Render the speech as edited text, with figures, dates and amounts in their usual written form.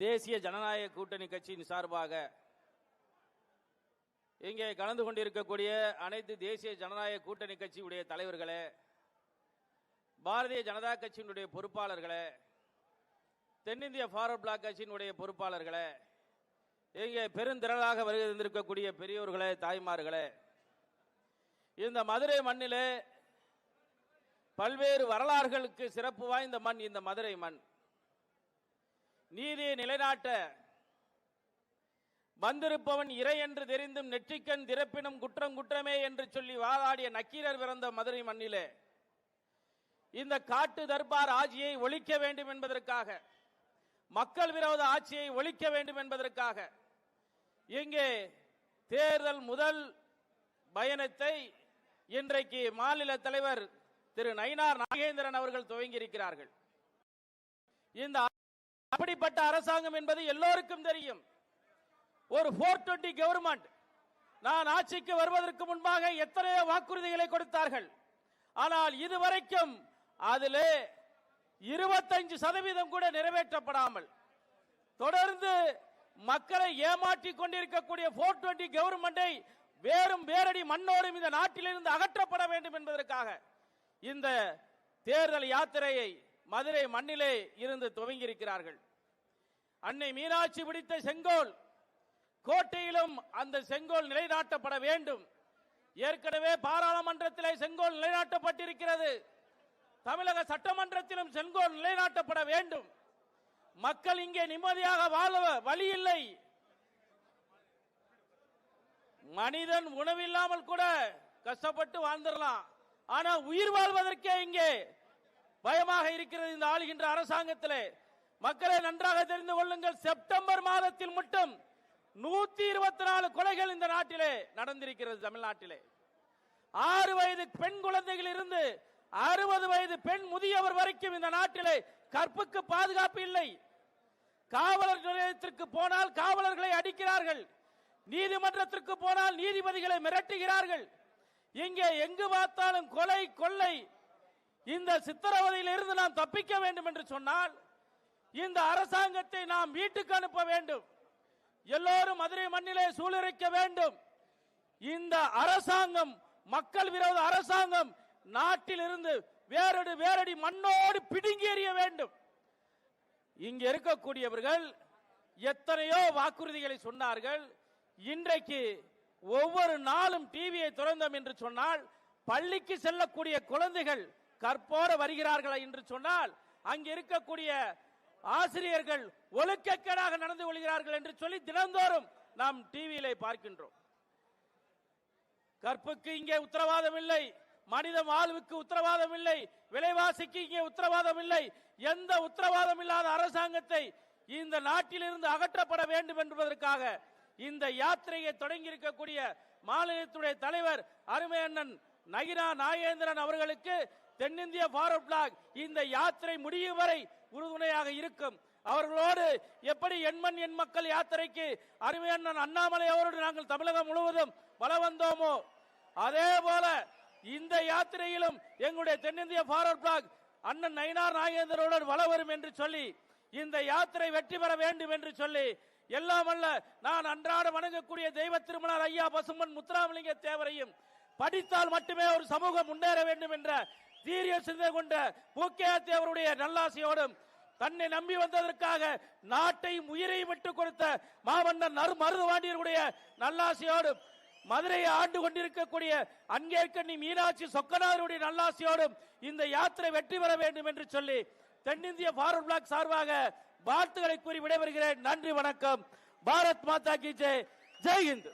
தேசிய ஜனநாயக கூட்டணி கட்சியின் சார்பாக இங்கே கலந்து கொண்டிருக்கக்கூடிய அனைத்து தேசிய ஜனநாயக கூட்டணி கட்சியுடைய தலைவர்களே, பாரதிய ஜனதா கட்சியினுடைய பொறுப்பாளர்களே, தென்னிந்திய ஃபார்வர்ட் பிளாக் கட்சியினுடைய பொறுப்பாளர்களே, இங்கே பெருந்திரளாக வருகை தந்திருக்கக்கூடிய பெரியோர்களே, தாய்மார்களே, இந்த மதுரை மண்ணிலே பல்வேறு வரலாறுகளுக்கு சிறப்பு வாய்ந்த மண் இந்த மதுரை மண். நீதியை நிலைநாட்ட வந்திருப்பவன் இறை என்று தெரிந்தும் நெற்றிக்கண் திறப்பினும் குற்றம் குற்றமே என்று சொல்லி வாதாடிய நக்கீரர் பிறந்த மதுரை மண்ணிலே இந்த காட்டு தர்பார் ஆட்சியை ஒழிக்க வேண்டும் என்பதற்காக, மக்கள் விரோத ஆட்சியை ஒழிக்க வேண்டும் என்பதற்காக இங்கே தேர்தல் முதல் பயணத்தை இன்றைக்கு மாநில தலைவர் திரு நயினார் நாகேந்திரன் அவர்கள் துவங்கி இருக்கிறார்கள். இந்த அப்படிப்பட்ட அரசாங்கம் என்பது எல்லோருக்கும் தெரியும். ஒரு 420 கவர்மெண்ட். நான் ஆட்சிக்கு வருவதற்கு முன்பாக எத்தனையோ வாக்குறுதிகளை கொடுத்தார்கள். ஆனால் இதுவரைக்கும் அதிலே 25% கூட நிறைவேற்றப்படாமல் தொடர்ந்து மக்களை ஏமாற்றிக் கொண்டிருக்கக்கூடிய 420 கவர்மெண்டை வேரடி மண்ணோடும் இந்த நாட்டிலிருந்து அகற்றப்பட வேண்டும் என்பதற்காக இந்த தேர்தல் யாத்திரையை மதுரை மண்ணிலே இருந்து துவங்கி இருக்கிறார்கள். அன்னை மீனாட்சி பிடித்த செங்கோல் கோட்டையிலும் அந்த செங்கோல் நிலைநாட்டப்பட வேண்டும். ஏற்கனவே பாராளுமன்றத்திலே செங்கோல் நிலைநாட்டப்பட்டிருக்கிறது. தமிழக சட்டமன்றத்திலும் செங்கோல் நிலைநாட்டப்பட வேண்டும். மக்கள் இங்கே நிம்மதியாக வாழ வழி இல்லை. மனிதன் உணவில்லாமல் கூட கஷ்டப்பட்டு வாழ்ந்துடலாம். ஆனா உயிர் வாழ்வதற்கே இங்கே பயமாக இருக்கிறது இந்த ஆளுகின்ற அரசாங்கத்திலே. மக்களை நன்றாக தெரிந்து கொள்ளுங்கள். செப்டம்பர் மாதத்தில் மட்டும் 124 கொலைகள் இந்த நாட்டிலே நடந்திருக்கிறது. தமிழ்நாட்டிலே 6 வயது பெண் குழந்தைகள் இருந்து 60 வயது பெண் முதியவர் வரைக்கும் இந்த நாட்டிலே கற்புக்கு பாதுகாப்பு இல்லை. காவலர் நிலையத்திற்கு போனால் காவலர்களை அடிக்கிறார்கள். நீதிமன்றத்திற்கு போனால் நீதிபதிகளை மிரட்டுகிறார்கள். இங்கே எங்கு பார்த்தாலும் கொலை கொள்ளை. இந்த சித்திரவதையில் இருந்து நாம் தப்பிக்க வேண்டும் என்று சொன்னால் இந்த அரசாங்கத்தை நாம் வீட்டுக்கு அனுப்ப வேண்டும். எல்லோரும் மதுரை மண்ணிலே சூழரைக்க வேண்டும். இந்த அரசாங்கம் மக்கள் விரோத அரசாங்கம் நாட்டில் இருந்து வேரடி மண்ணோடு பிடுங்கி எறிய வேண்டும். இங்க இருக்கக்கூடியவர்கள் எத்தனையோ வாக்குறுதிகளை சொன்னார்கள். இன்றைக்கு ஒவ்வொரு நாளும் டிவியை திறந்தோம் என்று சொன்னால் பள்ளிக்கு செல்லக்கூடிய குழந்தைகள் கற்போட வருகிறார்கள் என்று சொன்னால் அங்கு இருக்கக்கூடிய ஆசிரியர்கள் ஒழுக்கக்கேடாக நடந்து கொள்கிறார்கள் என்று சொல்லி தினந்தோறும் நாம் டிவியிலே பார்க்கின்றோம். கற்புக்கு இங்கே உத்தரவாதம் இல்லை, மனித வாழ்வுக்கு உத்தரவாதம் இல்லை, விலைவாசிக்கு இங்கே உத்தரவாதம் இல்லை. எந்த உத்தரவாதம் இல்லாத அரசாங்கத்தை இந்த நாட்டிலிருந்து அகற்றப்பட வேண்டும் என்பதற்காக இந்த யாத்திரையை தொடங்கி இருக்கக்கூடிய மாநிலத்துடைய தலைவர் அருமை அண்ணன் நயினார் நாகேந்திரன் அவர்களுக்கு தென்னிந்திய ஃபார்வர்ட் பிளாக் இந்த யாத்திரை முடியும் வரை உறுதுணையாக இருக்கும். அவர்களோடு எப்படி எண்மண் எண் மக்கள் யாத்திரைக்கு அருமை அண்ணன் அண்ணாமலை அவரோடு நாங்கள் தமிழகம் முழுவதும் வல வந்தோமோ அதே போல இந்த யாத்திரையிலும் எங்களுடைய தென்னிந்திய ஃபார்வர்ட் பிளாக் அண்ணன் நயினார் நாகேந்திரனுடன் வல வரும் என்று சொல்லி இந்த யாத்திரை வெற்றி பெற வேண்டும் என்று சொல்லி எல்லாம் அல்ல நான் அன்றாட வணங்கக்கூடிய தெய்வ திருமணர் ஐயா பசுமன் முத்துராமலிங்க தேவரையும் படித்தால் மட்டுமே ஒரு சமூகம் முன்னேற வேண்டும் என்ற தீரிய சிந்தை கொண்ட பூக்கையா தேவருடைய நல்லாசையோடும் தன்னை நம்பி வந்ததற்காக நாட்டையும் உயிரையும் விட்டுக் கொடுத்த மாமன்னர் மருதுவாண்டியருடைய நல்லாசையோடும் மதுரையை ஆண்டு கொண்டிருக்கக்கூடிய அங்கேற்கண்ணி மீனாட்சி சொக்கனாருடைய நல்லாசையோடும் இந்த யாத்திரை வெற்றி பெற வேண்டும் என்று சொல்லி தென்னிந்திய ஃபார்வர்ட் பிளாக் சார்பாக வாழ்த்துக்களை கூறி விடைபெறுகிறேன். நன்றி, வணக்கம். பாரத் மாதா கி ஜெய். ஜெய் ஹிந்த்.